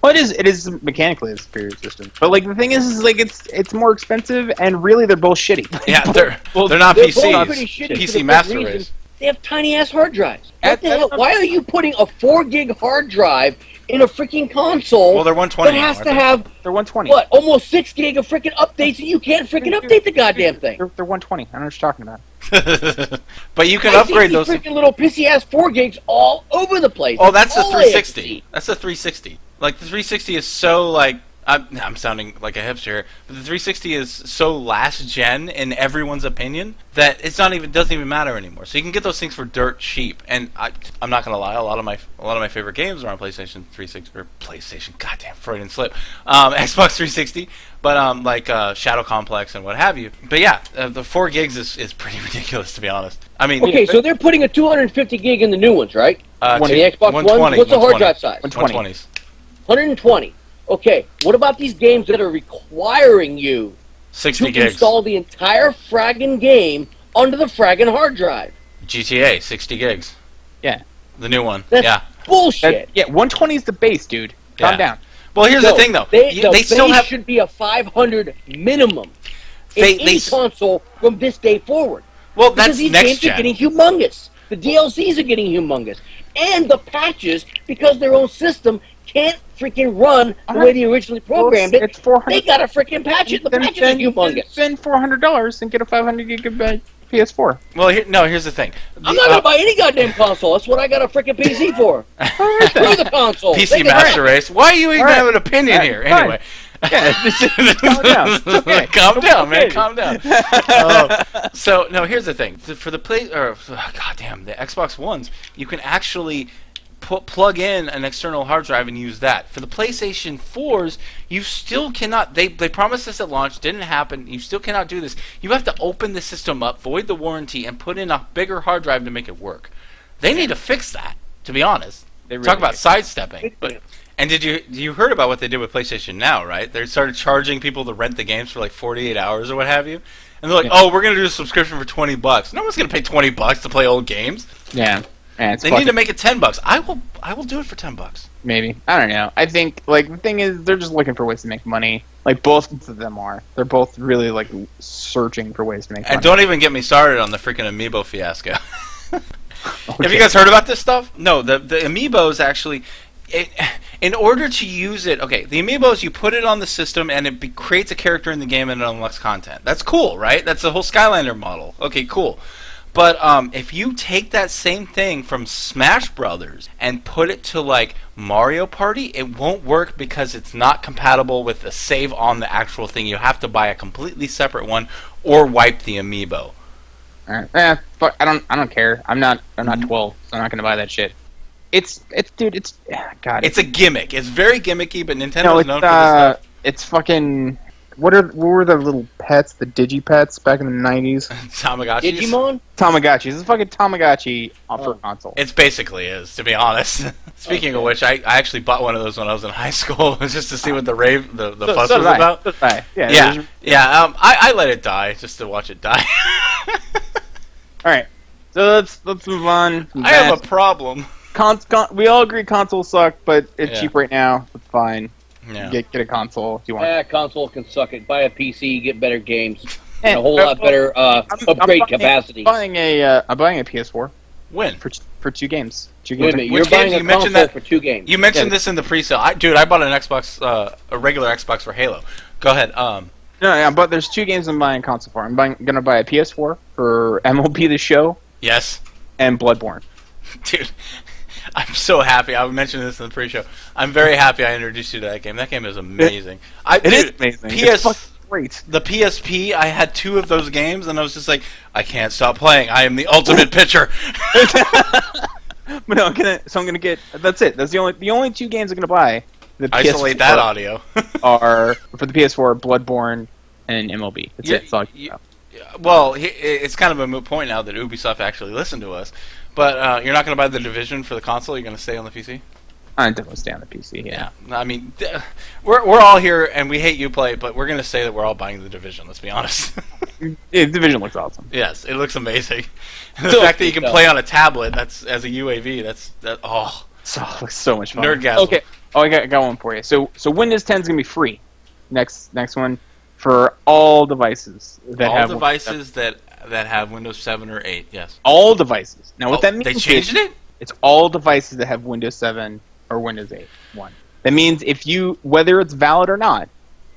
Well, it is mechanically a superior system, but the thing is it's more expensive, and really they're both shitty. Yeah, they're not PCs. PC Master Race. They have tiny ass hard drives. What the hell? Why are you putting a 4 gig hard drive in a freaking console? Well, they're 120. That has to have they're 120. What? Almost 6 gig of freaking updates, and you can't freaking update the goddamn thing. They're 120. I don't know what you're talking about. But you can upgrade those. Freaking little pissy ass 4 gigs all over the place. Oh, that's the 360. That's the 360. The 360 is so I'm sounding like a hipster here, but the 360 is so last gen in everyone's opinion that it's not even doesn't even matter anymore. So you can get those things for dirt cheap. And I'm not gonna lie, a lot of my favorite games are on PlayStation 360 or PlayStation. Goddamn, Freudian slip. Xbox 360, but like Shadow Complex and what have you. But yeah, the 4 gigs is pretty ridiculous, to be honest. I mean, okay, so they're putting a 250 gig in the new ones, right? The Xbox One. What's the hard drive size? 120s. 120. Okay, what about these games that are requiring you 60 to gigs. install the entire fragging game onto the fragging hard drive? GTA, 60 gigs. Yeah. The new one. That's yeah. bullshit. 120 is the base, dude. Calm down. Well, here's the thing, though. They still base have. should be a 500 minimum They- in any console from this day forward. Well, Because that's these next games gen. are getting humongous. The DLCs are getting humongous. And the patches, because their own system can't freaking run the way they originally programmed it, It's 400. they got to freaking patch it. The patches are humongous. Spend $400 and get a 500 gigabyte PS4. Well, here's the thing. I'm not going to buy any goddamn console. That's what I got a freaking PC for. Screw the console. PC They can Master rent. Race. Why do you even have an opinion here? fine. Anyway. Yeah, calm down. It's okay. Calm down, man. Okay. Calm down. So, no, here's the thing. For the goddamn, the Xbox Ones, you can actually plug in an external hard drive and use that. For the PlayStation 4s, you still cannot. They promised this at launch, didn't happen. You still cannot do this. You have to open the system up, void the warranty, and put in a bigger hard drive to make it work. They need to fix that. To be honest, They really talk about do. sidestepping. But and you heard about what they did with PlayStation Now, right? They started charging people to rent the games for like 48 hours or what have you. And they're like, "Oh, we're going to do a subscription for $20." No one's going to pay $20 to play old games. Yeah. It's They need to make it $10. I will do it for $10. Maybe. I don't know. I think, like, the thing is, they're just looking for ways to make money. Like, both of them are. They're both really, like, searching for ways to make money. And don't even get me started on the freaking Amiibo fiasco. Okay. Have you guys heard about this stuff? No, the Amiibos actually... in order to use it... Okay, the Amiibos, you put it on the system and it creates a character in the game and it unlocks content. That's cool, right? That's the whole Skylander model. Okay, cool. But if you take that same thing from Smash Brothers and put it to, like, Mario Party, it won't work because it's not compatible with the save on the actual thing. You have to buy a completely separate one or wipe the Amiibo. Alright. Fuck, I don't care. I'm not 12, so I'm not gonna buy that shit. Dude, God. It's a gimmick. It's very gimmicky, but Nintendo's No, it's, known for this stuff. it's fucking... What were the little pets, the Digipets back in the 90s? Tamagotchis? Digimon? Tamagotchis. It's fucking Tamagotchi for console. It basically is, to be honest. Speaking of which, I actually bought one of those when I was in high school, just to see what the fuss was about. Yeah. I let it die, just to watch it die. Alright. So let's move on. I have a problem. We all agree consoles suck, but it's Yeah. cheap right now. It's fine. Yeah. Get a console if you want. Yeah, console can suck it. Buy a PC, get better games. And And a whole lot better upgrade capacity. I'm buying a PS4 When? for 2 games. 2 Wait a games. minute, Which you're buying games? a You mentioned console that- for 2 games. You mentioned this in the pre-sale. Dude, I bought an Xbox, a regular Xbox for Halo. Go ahead. No, yeah, but there's 2 games I'm buying console for. I'm gonna buy a PS4 for MLB The Show Yes. and Bloodborne. Dude, I'm so happy. I mentioned this in the pre-show. I'm very happy I introduced you to that game. That game is amazing. It is amazing. It's fucking great. The PSP, I had 2 of those games, and I was just like, I can't stop playing. I am the ultimate pitcher. But no, I'm gonna get. That's it. That's the only 2 games I'm gonna buy. The Isolate PS4 that audio. are for the PS4, Bloodborne and MLB. That's it. That's all I can know. Well, it's kind of a moot point now that Ubisoft actually listened to us. But you're not going to buy the Division for the console? You're going to stay on the PC? I'm definitely stay on the PC. Yeah. I mean, we're all here, and we hate Uplay, but we're going to say that we're all buying the Division. Let's be honest. Yeah, Division looks awesome. Yes, it looks amazing. And the Still fact that you can does. play on a tablet, that's as a UAV, So it looks so much fun. nerdgasm. Okay. Oh, I got one for you. So Windows 10 is gonna be free. Next one for all devices that all have devices that have Windows 7 or 8. Yes. all devices. Now what that means They changed it. it's all devices that have Windows 7 or Windows 8. That means whether it's valid or not,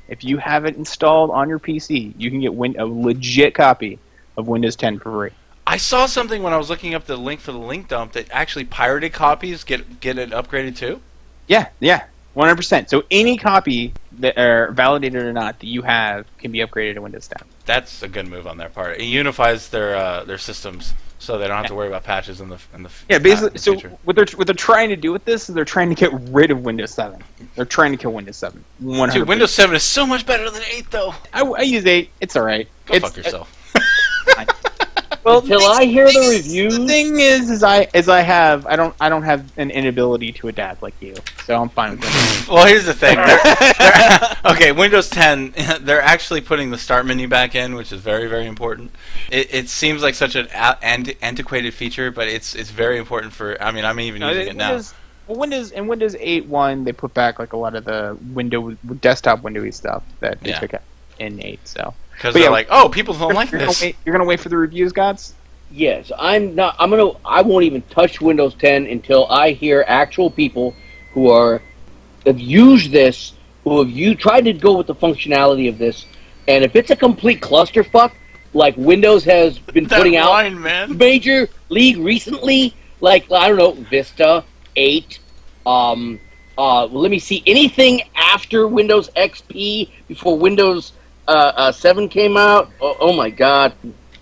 if you have it installed on your PC, you can get a legit copy of Windows 10 for free. I saw something when I was looking up the link for the link dump that actually pirated copies get it upgraded too. Yeah. 100%. So any copy that are validated or not that you have can be upgraded to Windows 10. That's a good move on their part. It unifies their systems, so they don't have to worry about patches in the basically. So future. what they're trying to do with this is they're trying to get rid of Windows 7. They're trying to kill Windows 7. 100%. Dude, Windows 7 is so much better than 8, though. I use 8. It's all right. Go fuck yourself. Well, until I hear the reviews. The thing is I don't have an inability to adapt like you, so I'm fine with it. Well, here's the thing. Okay, Windows 10, they're actually putting the start menu back in, which is very, very important. It seems like such an antiquated feature, but it's very important for. I mean, I'm even using it now. Windows 8.1, they put back like a lot of the desktop windowy stuff that they took out in 8. So. Because they're like, oh, people don't like this. You're gonna wait for the reviews, Gods? Yes, I'm not. I won't even touch Windows 10 until I hear actual people who have used this, who have tried to go with the functionality of this, and if it's a complete clusterfuck, like Windows has been putting out Major League recently, like I don't know, Vista 8. Let me see anything after Windows XP before Windows 7 came out. Oh my God!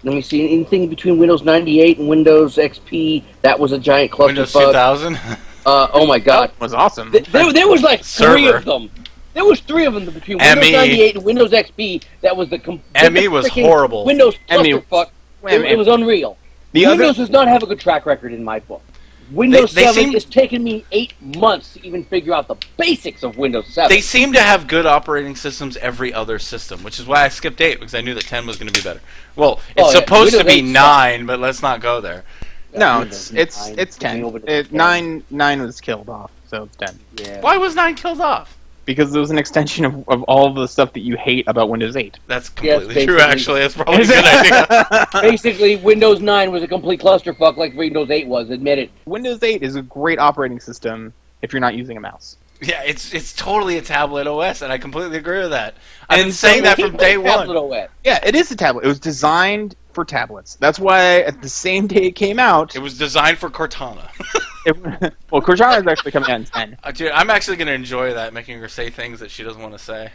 Let me see anything between Windows 98 and Windows XP. That was a giant clusterfuck. Windows 2000. Oh my God! That was awesome. There was like three of them. There was 3 of them between Windows 98 and Windows XP. That was the ME was horrible. Windows clusterfuck. It was unreal. Windows does not have a good track record in my book. Windows 7 is taking me 8 months to even figure out the basics of Windows 7. They seem to have good operating systems every other system, which is why I skipped 8, because I knew that 10 was going to be better. Well, it's supposed to be 9, but let's not go there. No, it's 10. 9 was killed off, so it's 10. Yeah. Why was 9 killed off? Because it was an extension of all the stuff that you hate about Windows 8. That's completely true, actually. That's probably a good idea. Basically, Windows 9 was a complete clusterfuck like Windows 8 was, admit it. Windows 8 is a great operating system if you're not using a mouse. Yeah, it's totally a tablet OS, and I completely agree with that. I've been saying that from day one. OS. Yeah, it is a tablet. It was designed for tablets. That's why at the same day it came out... It was designed for Cortana. Well, Cortana is actually coming out in 10. Dude, I'm actually going to enjoy that, making her say things that she doesn't want to say.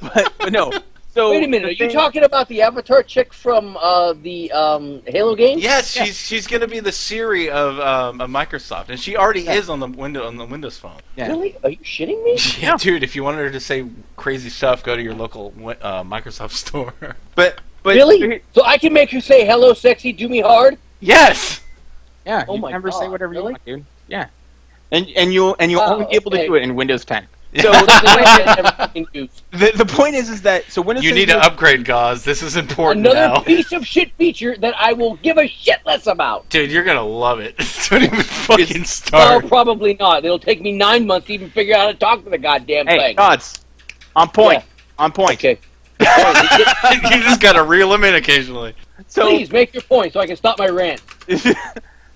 but no. So wait a minute, are you talking about the Avatar chick from the Halo game? Yes, she's going to be the Siri of Microsoft, and she already is on the Windows phone. Yeah. Really? Are you shitting me? Yeah, dude. If you wanted her to say crazy stuff, go to your local Microsoft store. But really? So I can make her say "Hello, sexy, do me hard"? Yes. Yeah. Oh you my never God, say whatever really? you want, dude. Yeah. And you'll only be able to do it in Windows 10. So the point is that so Windows. You need to upgrade, Gauze. This is important Another now. piece of shit feature that I will give a shit less about. Dude, you're gonna love it. Don't even fucking start. No, probably not. It'll take me 9 months to even figure out how to talk to the goddamn thing. Hey, Gods, on point. Yeah. On point. Okay. You just gotta reel them in occasionally. So, please make your point so I can stop my rant.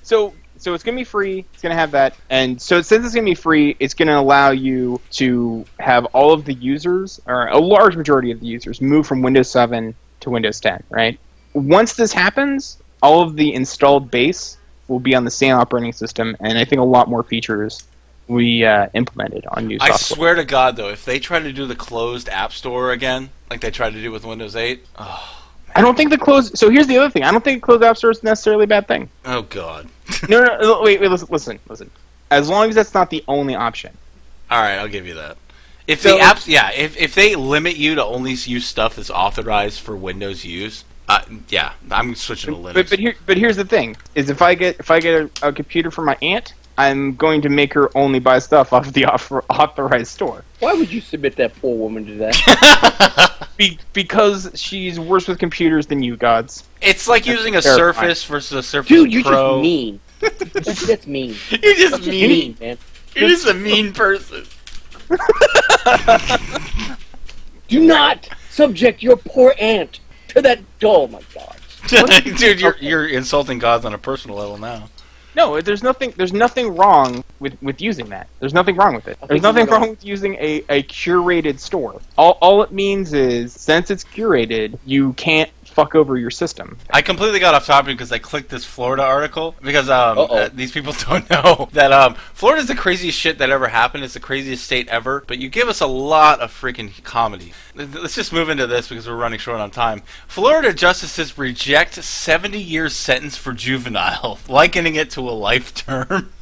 So it's going to be free. It's going to have that. And so since it's going to be free, it's going to allow you to have all of the users, or a large majority of the users, move from Windows 7 to Windows 10, right? Once this happens, all of the installed base will be on the same operating system, and I think a lot more features we implemented on new software. I swear to God, though, if they try to do the closed App Store again, like they tried to do with Windows 8, I don't think the closed... So here's the other thing. I don't think closed App Store is necessarily a bad thing. Oh, God. No, wait, listen. As long as that's not the only option. All right, I'll give you that. If the apps, if they limit you to only use stuff that's authorized for Windows use, I'm switching to Linux. But here's the thing: is if I get a computer for my aunt, I'm going to make her only buy stuff off the authorized store. Why would you submit that poor woman to that? Because she's worse with computers than you, Gods. It's like using a Surface versus a Surface Dude, you're Pro. just mean. That's mean. You're just mean, man. You're just a mean person. Do not subject your poor aunt to that. Oh my God. Dude, you're insulting gods on a personal level now. No, there's nothing wrong with using that. There's nothing wrong with it. There's nothing wrong with using a curated store. All it means is, since it's curated, you can't fuck over your system. I completely got off topic because I clicked this Florida article because these people don't know that Florida's the craziest shit that ever happened. It's the craziest state ever, but you give us a lot of freaking comedy. Let's just move into this because we're running short on time. Florida justices reject 70-year sentence for juvenile, likening it to a life term.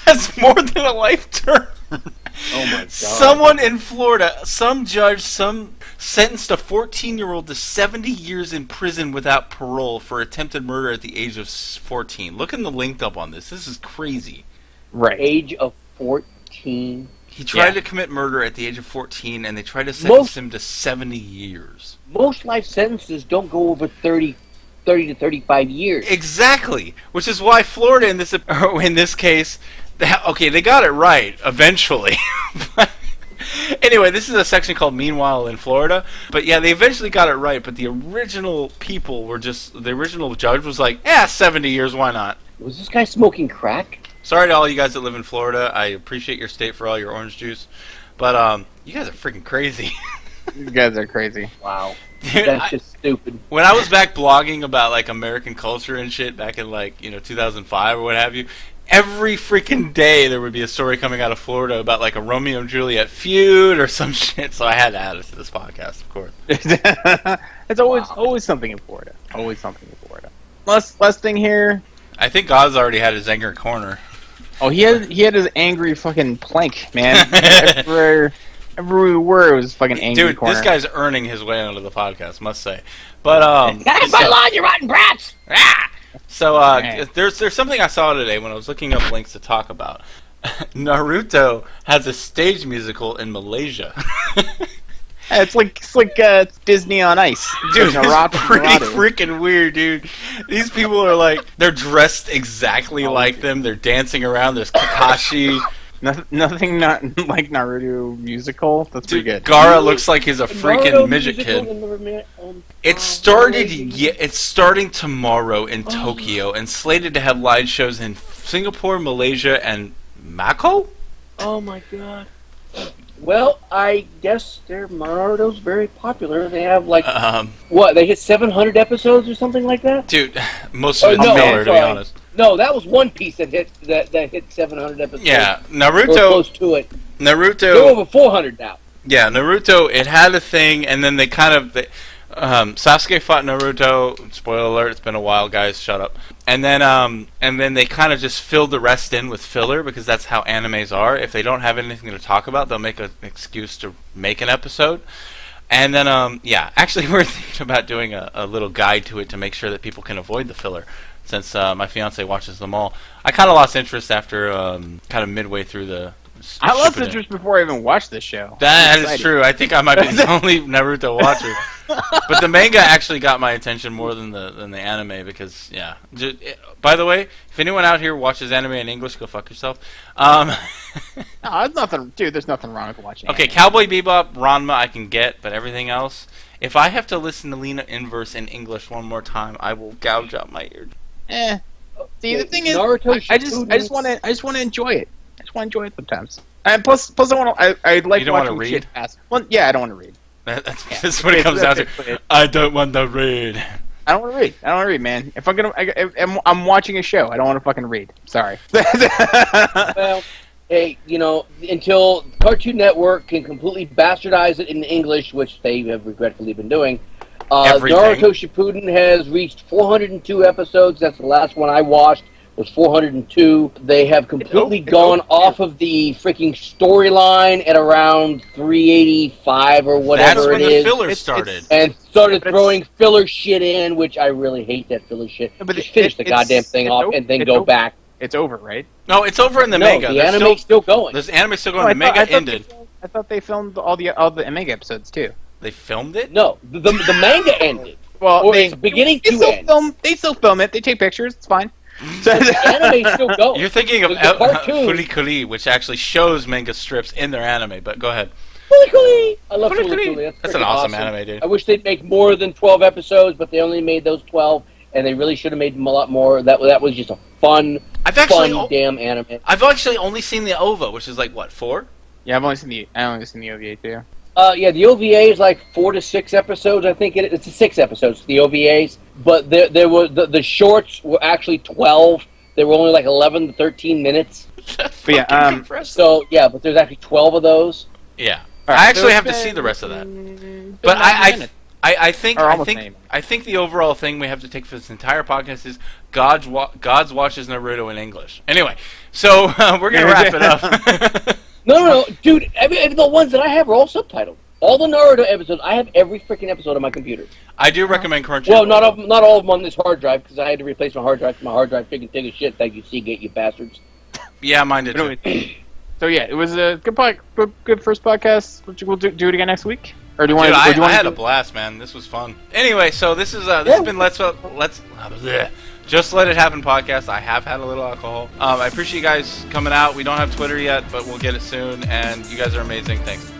That's more than a life term. Oh my god. Someone in Florida, some judge, sentenced a 14-year-old to 70 years in prison without parole for attempted murder at the age of 14. Look in the link up on this. This is crazy. Right. Age of 14. He tried to commit murder at the age of 14, and they tried to sentence him to 70 years. Most life sentences don't go over 30 to 35 years. Exactly. Which is why Florida, in this case, they got it right eventually. But anyway, this is a section called Meanwhile in Florida. But yeah, they eventually got it right, but the original judge was like, 70 years, why not? Was this guy smoking crack? Sorry to all you guys that live in Florida. I appreciate your state for all your orange juice. But you guys are freaking crazy. You guys are crazy. Wow. Dude, That's just stupid. When I was back blogging about like American culture and shit back in 2005 or what have you, every freaking day there would be a story coming out of Florida about like a Romeo and Juliet feud or some shit. So I had to add it to this podcast, of course. It's always something in Florida. Always something in Florida. Last thing here. I think God's already had his anger corner. Oh, he had his angry fucking plank, man. Every word was fucking angry. Dude, corner. this guy's earning his way onto the podcast, must say. But That's my lawn, you rotten brats! So there's something I saw today when I was looking up links to talk about. Naruto has a stage musical in Malaysia. It's like Disney on Ice. Dude, it's pretty freaking weird, dude. These people are like, they're dressed exactly like them. They're dancing around. There's Kakashi. Nothing not like Naruto musical. That's pretty good. Gaara looks like he's a freaking midget kid. It's starting tomorrow in Tokyo and slated to have live shows in Singapore, Malaysia, and Macau? Oh my god. Well, I guess Naruto's very popular. They have like they hit 700 episodes or something like that? Dude, most of it's filler, to be honest. No, that was One Piece that hit 700 episodes. Yeah, Naruto. Or close to it. Naruto. They're over 400 now. Yeah, Naruto. It had a thing, and then they Sasuke fought Naruto. Spoiler alert! It's been a while, guys. Shut up. And then they kind of just filled the rest in with filler because that's how animes are. If they don't have anything to talk about, they'll make an excuse to make an episode. And then actually we're thinking about doing a little guide to it to make sure that people can avoid the filler. Since my fiance watches them all, I kind of lost interest after kind of midway through the. I lost interest before I even watched this show. That is true. I think I might be the only Naruto watcher. But the manga actually got my attention more than the anime because, yeah. By the way, if anyone out here watches anime in English, go fuck yourself. No, there's nothing, dude. There's nothing wrong with watching. Okay, anime. Cowboy Bebop, Ranma, I can get, but everything else. If I have to listen to Lena Inverse in English one more time, I will gouge out my ear. See, the thing is, I just want to enjoy it. I just want to enjoy it sometimes. And plus, I like you don't watching want to read? shit fast. Well, yeah, I don't want to read. That's what it comes down to. I don't want to read. I don't want to read, man. If I'm watching a show. I don't want to fucking read. Sorry. Well, hey, until Cartoon Network can completely bastardize it in English, which they have regretfully been doing, Naruto Shippuden has reached 402 episodes. That's the last one I watched. Was 402. They have completely gone off of the freaking storyline at around 385 or whatever it is. That's when the filler started. And started throwing filler shit in, which I really hate that filler shit. But just finish the goddamn thing off and then go back. It's over, right? No, it's over in the manga. The anime's still going. There's anime still going. The manga ended. I thought they filmed all the manga episodes too. They filmed it? No, the manga ended. Well, it's beginning to end. They still film it. They take pictures. It's fine. The anime's still going. You're thinking of Furikuri, which actually shows manga strips in their anime, but go ahead. Furikuri! I love Furikuri. That's an awesome anime, dude. I wish they'd make more than 12 episodes, but they only made those 12, and they really should have made them a lot more. That was just a fun damn anime. I've actually only seen the OVA, which is like, what, 4? Yeah, I only seen the OVA too. Yeah, the OVA is like 4 to 6 episodes. I think it's 6 episodes. The OVAs, but there were the shorts were actually 12. They were only like 11 to 13 minutes. But yeah, so yeah, but there's actually 12 of those. Yeah, Right, I actually so have to see the rest of that. But I think the overall thing we have to take for this entire podcast is Gods watches Naruto in English. Anyway, so we're gonna wrap it up. No, dude. The ones that I have are all subtitled. All the Naruto episodes, I have every freaking episode on my computer. I do recommend Crunchyroll. Well, not all of them on this hard drive, because I had to replace my hard drive. My hard drive freaking take a shit. Thank you, Seagate, you bastards. Yeah, mine did too. So yeah, it was a good first podcast. We'll do it again next week, or do you want? Dude, I had a blast, man. This was fun. Anyway, so this has been Let's Just Let It Happen podcast. I have had a little alcohol. I appreciate you guys coming out. We don't have Twitter yet, but we'll get it soon. And you guys are amazing. Thanks.